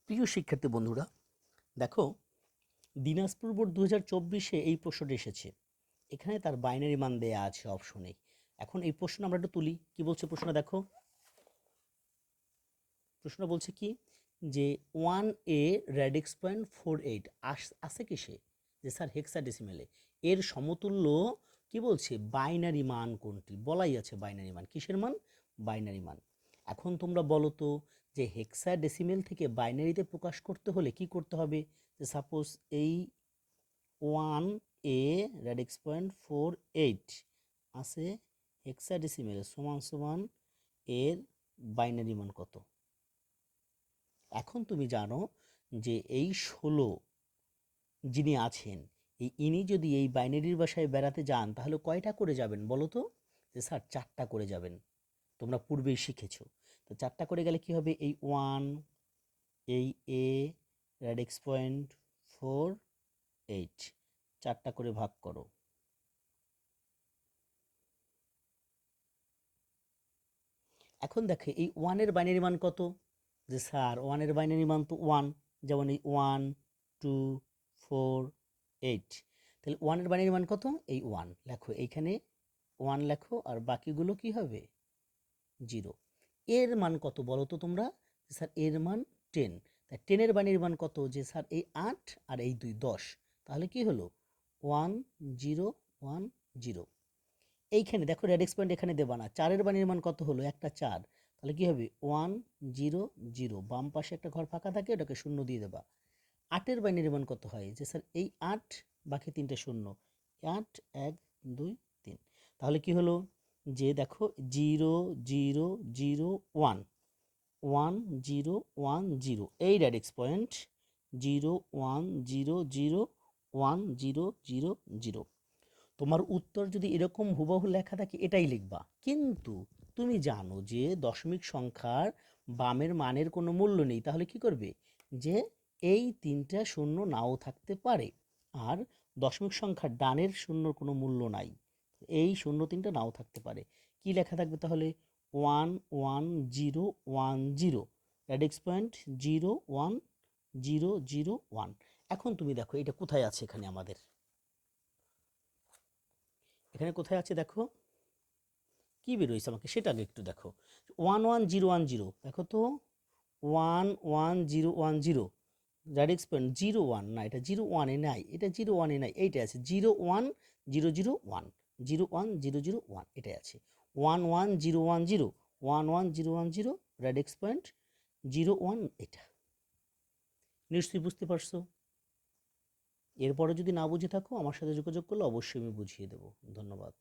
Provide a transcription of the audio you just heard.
প্রিয় শিক্ষার্থী বন্ধুরা, দেখো, দিনাজপুর বোর্ড 2024-এ এই প্রশ্নটা এসেছে। এখানে তার বাইনারি মান দেয়া আছে অপশনে। এখন এই প্রশ্ন আমরা একটু তুলি। কি বলছে প্রশ্নটা দেখো। প্রশ্নটা বলছে কি যে 1a রেডিক্স পয়েন্ট 48 আছে কিসে? যে স্যার হেক্সাডেসিমেলে। এর সমতুল্য কি বলছে? বাইনারি মান কোনটি? বলাই আছে বাইনারি মান। কিসের মান? বাইনারি মান। এখন তোমরা বলো তো যে হেক্সাডেসিমেল থেকে বাইনারিতে প্রকাশ করতে হলে কি করতে হবে? যে সাপোজ এই 1a রেডিক্স পয়েন্ট 48 আছে হেক্সাডেসিমেলে সমান সমান এর বাইনারি মান কত? এখন তুমি জানো যে এই 16 যিনি আছেন, ইনি যদি এই বাইনারির বাসায় বেড়াতে যান তাহলে কয়টা করে যাবেন বলো তো? যে স্যার 4টা করে যাবেন। তোমরা পূর্বেই শিখেছো। তো 4টা করে গেলে কি হবে? এই 1, এই এ রেডিক্স পয়েন্ট 48, 4টা করে ভাগ করো। এখন দেখো এই 1-এর বাইনারি মান কত? যে স্যার 1-এর বাইনারি মান তো 1, যেমন এই 1, 2, 4, 8। তাহলে 1-এর বাইনারি মান কত? এই 1 লেখো, এইখানে 1 লেখো, আর বাকিগুলো কি হবে? 0। এর মান কত বলো তো তোমরা? যে স্যার এর মান 10। তাই 10-এর বাইনারি মান কত? যে স্যার এই 8 আর এই 2 10। তাহলে কি হলো? 1 0 1 0। এইখানে দেখো রেডিক্স পয়েন্ট এখানে দেবা না। 4-এর বাইনারি মান কত হলো? একটা 4। তাহলে কি হবে? 1 0 0। বাম পাশে একটা ঘর ফাঁকা থাকে, ওটাকে শূন্য দিয়ে দেবা। 8-এর বাইনারি মান কত হয়? যে স্যার এই 8, বাকি 3টে শূন্য। 8 1 2 3। তাহলে কি হলো? যে দেখো 0 0 0 1 1 0 1 0, এই রেডিক্স পয়েন্ট 0 1 0 0 1 0 0 0। তোমার উত্তর যদি এরকম হুবহু লেখা থাকে এটাই লিখবা। কিন্তু তুমি জানো যে দশমিক সংখ্যার বামের মানের কোনো মূল্য নেই। তাহলে কি করবে? যে এই 3টা শূন্য নাও থাকতে পারে, আর দশমিক সংখ্যার ডানের শূন্যর কোনো মূল্য নাই। এই শূন্য 3টা নাও থাকতে পারে। কি লেখা থাকবে তাহলে? 1 1 0 1 0, রেডিক্স পয়েন্ট 0 1 0 0 1। এখন তুমি দেখো এটা কোথায় আছে? এখানে কোথায় আছে দেখো। কি বেরোইছে আমাকে সেটা আগে একটু দেখো। 1 1 0 1 0, দেখো তো। 1 1 0 1 0, রেডিক্স পয়েন্ট 0 1 না, এটা 0 1 এ নাই, এটা 0 1 এ নাই, এইটা আছে 0 1 0 0 1 0 1 0 0 1, এটাই আছে 1 1 0 1 0 1 1 0 1 0, রেডিক্স পয়েন্ট 0 1। এটা নিশ্চয়ই বুঝতে পারছো। এরপরে যদি না বুঝে থাকো আমার সাথে যোগাযোগ করলে অবশ্যই আমি বুঝিয়ে দেবো। ধন্যবাদ।